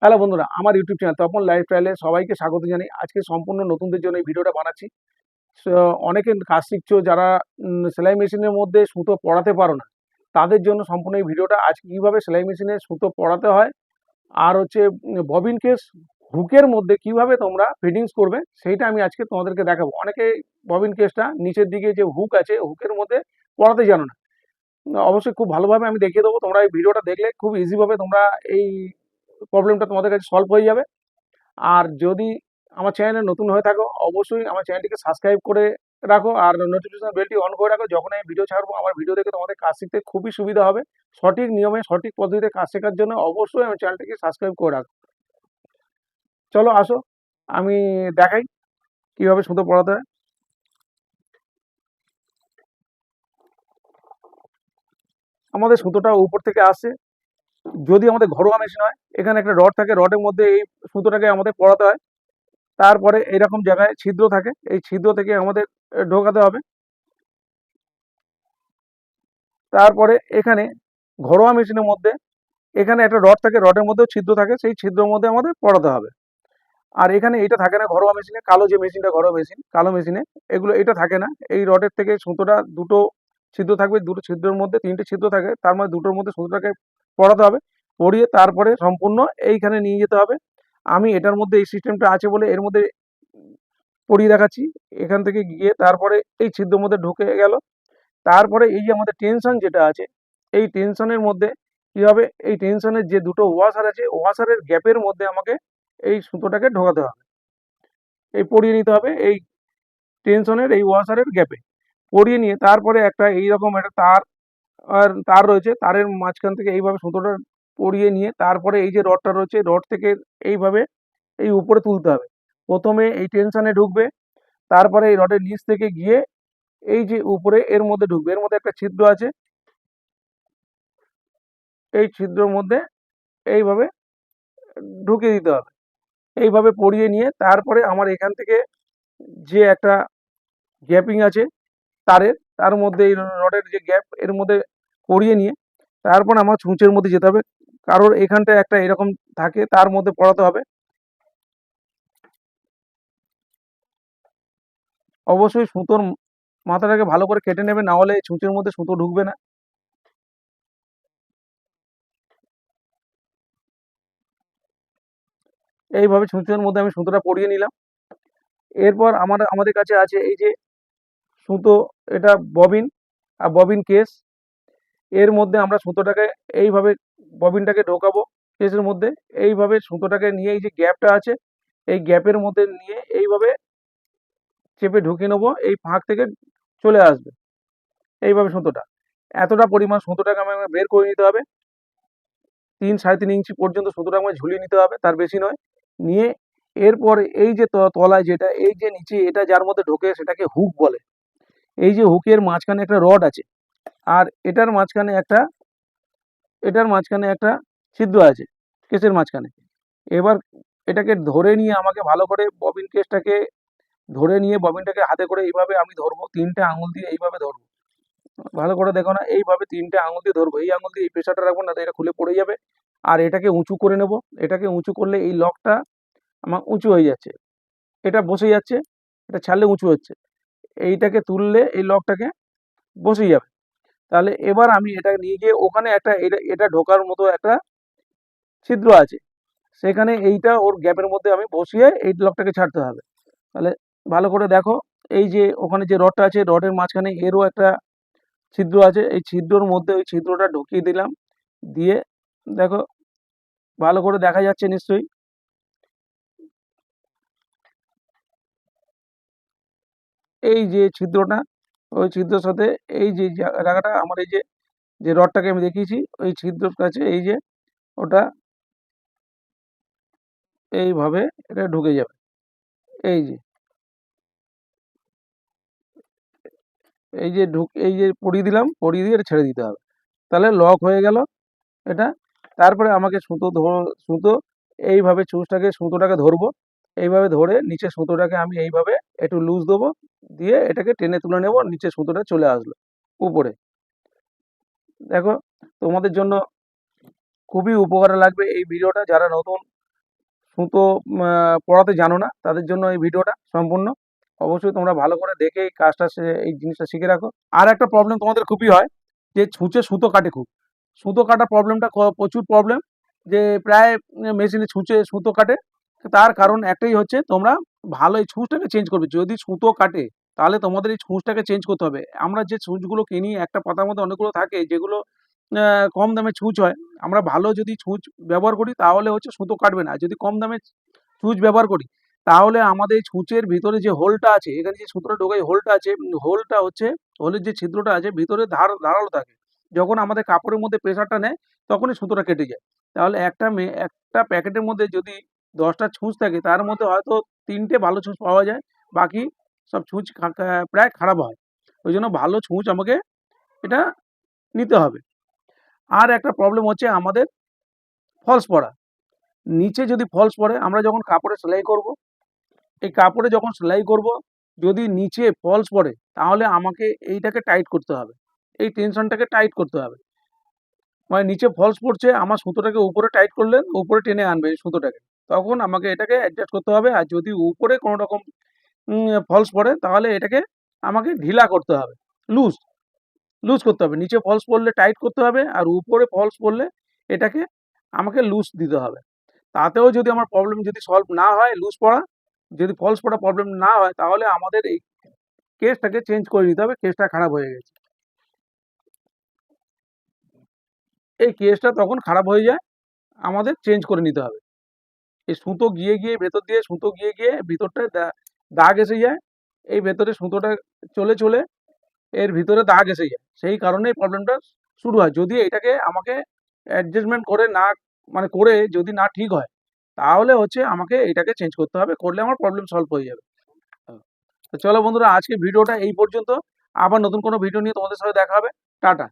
Hello বন্ধুরা, আমার YouTube channel Tapan লাইফস্টাইলে সবাইকে স্বাগত জানাই। আজকে সম্পূর্ণ নতুনদের জন্য এই ভিডিওটা বানাচ্ছি। সো অনেকে কাজ শিখছো যারা সেলাই মেশিনের মধ্যে সুতো পরাতে পারো না, তাদের জন্য সম্পূর্ণ এই ভিডিওটা। আজকে কীভাবে সেলাই মেশিনে সুতো পরাতে হয় আর হচ্ছে ববিন কেস হুকের মধ্যে কিভাবে তোমরা ফিটিংস করবে সেইটা আমি আজকে তোমাদেরকে দেখাবো। অনেকে ববিন কেসটা নিচের দিকে যে হুক আছে হুকের মধ্যে পরাতে জানো না। অবশ্যই খুব ভালোভাবে আমি দেখিয়ে দেবো। তোমরা এই ভিডিওটা দেখলে খুব ইজিভাবে তোমরা এই প্রবলেমটা তোমাদের কাছে সলভ হয়ে যাবে। আর যদি আমার চ্যানেলে নতুন হয়ে থাকো, অবশ্যই আমার চ্যানেলটিকে সাবস্ক্রাইব করে রাখো আর নোটিফিকেশন বেলটি অন করে রাখো। যখন আমি ভিডিও ছাড়বো, আমার ভিডিও দেখে তোমাদের কাজ শিখতে খুবই সুবিধা হবে। সঠিক নিয়মে সঠিক পদ্ধতিতে কাজ শেখার জন্য অবশ্যই আমার চ্যানেলটিকে সাবস্ক্রাইব করে রাখো। চলো আসো, আমি দেখাই কিভাবে সুতো পড়াতে হয়। আমাদের সুতোটা উপর থেকে আসছে। যদি আমাদের ঘরোয়া মেশিন হয়, এখানে একটা রড থাকে, রডের মধ্যে এই সুতোটাকে আমাদের পড়াতে হয়। তারপরে এইরকম জায়গায় ছিদ্র থাকে, এই ছিদ্র থেকে আমাদের ঢোকাতে হবে। তারপরে এখানে ঘরোয়া মেশিনের মধ্যে এখানে একটা রড থাকে, রডের মধ্যেও ছিদ্র থাকে, সেই ছিদ্রের মধ্যে আমাদের পড়াতে হবে। আর এখানে এটা থাকে না ঘরোয়া মেশিনে, কালো যে মেশিনটা ঘরোয়া মেশিন, কালো মেশিনে এগুলো এটা থাকে না। এই রডের থেকে সুতোটা দুটো ছিদ্র থাকবে, দুটো ছিদ্রের মধ্যে তিনটে ছিদ্র থাকে, তার মধ্যে দুটোর মধ্যে সুতোটাকে পড়াতে হবে। পরিয়ে তারপরে সম্পূর্ণ এইখানে নিয়ে যেতে হবে। আমি এটার মধ্যে এই সিস্টেমটা আছে বলে এর মধ্যে পরিয়ে দেখাচ্ছি। এখান থেকে গিয়ে তারপরে এই ছিদ্রের মধ্যে ঢুকে গেল। তারপরে এই যে আমাদের টেনশন যেটা আছে, এই টেনশনের মধ্যে কি হবে, এই টেনশনের যে দুটো ওয়াশার আছে, ওয়াশারের গ্যাপের মধ্যে আমাকে এই সুতোটাকে ঢোকাতে হবে, এই পরিয়ে নিতে হবে এই টেনশনের এই ওয়াশারের গ্যাপে। পরিয়ে নিয়ে তারপরে একটা এইরকম একটা তার আর তার রয়েছে, তারের মাঝখান থেকে এইভাবে সুতোটা পরিয়ে নিয়ে তারপরে এই যে রডটা রয়েছে, রড থেকে এইভাবে এই উপরে তুলতে হবে। প্রথমে এই টেনশনে ঢুকবে, তারপরে এই রডের নিচ থেকে গিয়ে এই যে উপরে এর মধ্যে ঢুকবে, এর মধ্যে একটা ছিদ্র আছে, এই ছিদ্রের মধ্যে এইভাবে ঢুকিয়ে দিতে হবে। এইভাবে পরিয়ে নিয়ে তারপরে আমার এখান থেকে যে একটা গ্যাপিং আছে তারের, তার মধ্যে এই রডের যে গ্যাপ এর মধ্যে পরিয়ে নিয়ে তারপর আমার সূচের মধ্যে যেতে হবে। কারোর এখানটায় একটা এরকম থাকে, তার মধ্যে পড়াতে হবে। অবশ্যই সুতোর মাথাটাকে ভালো করে কেটে নেবে, না হলে সূচের মধ্যে সুতো ঢুকবে না। এইভাবে সূচের মধ্যে আমি সুতোটা পরিয়ে নিলাম। এরপর আমাদের কাছে আছে এই যে সুতো, এটা ববিন আর ববিন কেস। এর মধ্যে আমরা সুতোটাকে এইভাবে ববিনটাকে ঢোকাবো কেসের মধ্যে। এইভাবে সুতোটাকে নিয়ে এই যে গ্যাপটা আছে, এই গ্যাপের মধ্যে নিয়ে এইভাবে চেপে ঢুকিয়ে নেবো, এই ফাঁক থেকে চলে আসবে এইভাবে সুতোটা। এতটা পরিমাণ সুতোটাকে আমাকে বের করে নিতে হবে। 3-3.5 ইঞ্চি পর্যন্ত সুতোটা আমাকে ঝুলিয়ে নিতে হবে, তার বেশি নয়। নিয়ে এরপরে এই যে তলায় যেটা, এই যে নিচে এটা যার মধ্যে ঢোকে সেটাকে হুক বলে। এই যে হুকের মাঝখানে একটা রড আছে, আর এটার মাঝখানে একটা ছিদ্র আছে কেসের মাঝখানে। এবার এটাকে ধরে নিয়ে আমাকে ভালো করে ববিন কেসটাকে ধরে নিয়ে ববিনটাকে হাতে করে এইভাবে আমি ধরবো, 3টে আঙুল দিয়ে এইভাবে ধরবো। ভালো করে দেখো না, এইভাবে 3টে আঙুল দিয়ে ধরবো। এই আঙুল দিয়ে এই প্রেশারটা রাখবো, না তো এটা খুলে পড়ে যাবে। আর এটাকে উঁচু করে নেব। এটাকে উঁচু করলে এই লকটা আমার উঁচু হয়ে যাচ্ছে, এটা বসে যাচ্ছে, এটা ছাড়লে উঁচু হচ্ছে। এইটাকে তুললে এই লকটাকে বসে যাবে। তাহলে এবার আমি এটা নিয়ে গিয়ে ওখানে একটা এটা ঢোকার মতো একটা ছিদ্র আছে, সেখানে এইটা ওর গ্যাপের মধ্যে আমি বসিয়ে এই লকটাকে ছাড়তে হবে। তাহলে ভালো করে দেখো, এই যে ওখানে যে রডটা আছে, রডের মাঝখানে এরও একটা ছিদ্র আছে, এই ছিদ্রর মধ্যে ওই ছিদ্রটা ঢুকিয়ে দিলাম। দিয়ে দেখো, ভালো করে দেখা যাচ্ছে নিশ্চয়ই। এই যে ছিদ্রটা, ওই ছিদ্রের সাথে এই যে জায়গাটা আমার, এই যে যে রডটাকে আমি দেখিয়েছি ওই ছিদ্রর কাছে এই যে ওটা এইভাবে এটা ঢুকে যাবে। এই যে এই যে পরিয়ে দিলাম, পরিয়ে দিয়ে এটা ছেড়ে দিতে হবে। তাহলে লক হয়ে গেল এটা। তারপরে আমাকে সুতো এইভাবে সুতোটাকে ধরবো। এইভাবে ধরে নিচে সুতোটাকে আমি এইভাবে একটু লুজ দেবো, দিয়ে এটাকে টেনে তুলে নেব, নিচে সুতোটা চলে আসলো উপরে। দেখো, তোমাদের জন্য খুবই উপকারে লাগবে এই ভিডিওটা। যারা নতুন সুতো পড়াতে জানো না, তাদের জন্য এই ভিডিওটা সম্পূর্ণ। অবশ্যই তোমরা ভালো করে দেখে এই কাজটা এই জিনিসটা শিখে রাখো। আর একটা প্রবলেম তোমাদের খুবই হয় যে ছুঁচে সুতো কাটে খুব। সুতো কাটা প্রবলেমটা প্রচুর প্রবলেম, যে প্রায় মেশিনে ছুঁচে সুতো কাটে। তার কারণ একটাই হচ্ছে, তোমরা ভালো এই ছুঁচটাকে চেঞ্জ করবে। যদি সুতো কাটে তাহলে তোমাদের এই ছুঁচটাকে চেঞ্জ করতে হবে। আমরা যে ছুঁচগুলো কিনি একটা পাতার মধ্যে অনেকগুলো থাকে, যেগুলো কম দামে ছুঁচ হয়। আমরা ভালো যদি ছুঁচ ব্যবহার করি তাহলে হচ্ছে সুতো কাটবে না। যদি কম দামে ছুঁচ ব্যবহার করি তাহলে আমাদের এই ছুঁচের ভিতরে যে হোলটা আছে, এখানে যে সুতোটা ঢোকাই হোলটা আছে, হোলটা হচ্ছে, হোলের যে ছিদ্রটা আছে ভিতরে ধারালো থাকে। যখন আমাদের কাপড়ের মধ্যে প্রেসারটা নেয় তখনই সুতোটা কেটে যায়। তাহলে একটা প্যাকেটের মধ্যে যদি 10টা ছুঁচ থাকে, তার মধ্যে হয়তো 3টে ভালো ছুঁচ পাওয়া যায়, বাকি সব ছুঁচ প্রায় খারাপ হয়। ওই জন্য ভালো ছুঁচ আমাকে এটা নিতে হবে। আর একটা প্রবলেম হচ্ছে আমাদের ফলস পড়া। নিচে যদি ফলস পড়ে, আমরা যখন কাপড়ে সেলাই করব, এই কাপড়ে যখন সেলাই করব যদি নিচে ফলস পড়ে তাহলে আমাকে এইটাকে টাইট করতে হবে, এই টেনশনটাকে টাইট করতে হবে। মানে নিচে ফলস পড়ছে, আমার সুতোটাকে উপরে টাইট করলে উপরে টেনে আনবে এই সুতোটাকে, তখন আমাকে এটাকে অ্যাডজাস্ট করতে হবে। আর যদি উপরে কোনো রকম ফলস পড়ে তাহলে এটাকে আমাকে ঢিলা করতে হবে, লুজ লুজ করতে হবে। নিচে ফলস পড়লে টাইট করতে হবে, আর উপরে ফলস পড়লে এটাকে আমাকে লুজ দিতে হবে। তাতেও যদি আমার প্রবলেম যদি সলভ না হয়, লুজ পড়া যদি ফলস পড়া প্রবলেম না হয়, তাহলে আমাদের এই কেসটাকে চেঞ্জ করে নিতে হবে। কেসটা খারাপ হয়ে গেছে, এই কেসটা তখন খারাপ হয়ে যায়, আমাদের চেঞ্জ করে নিতে হবে। এই সুতো গিয়ে গিয়ে ভেতর দিয়ে সুতো গিয়ে গিয়ে ভিতরটায় দাগ এসে যায়, এই ভেতরে সুতোটা চলে চলে এর ভিতরে দাগ এসে যায়, সেই কারণে প্রবলেমটা শুরু হয়। যদি এটাকে আমাকে অ্যাডজাস্টমেন্ট করে না, মানে করে যদি না ঠিক হয়, তাহলে হচ্ছে আমাকে এটাকে চেঞ্জ করতে হবে, করলে আমার প্রবলেম সলভ হয়ে যাবে। তো চলো বন্ধুরা, আজকে ভিডিওটা এই পর্যন্ত। আবার নতুন কোনো ভিডিও নিয়ে তোমাদের সাথে দেখা হবে। টাটা।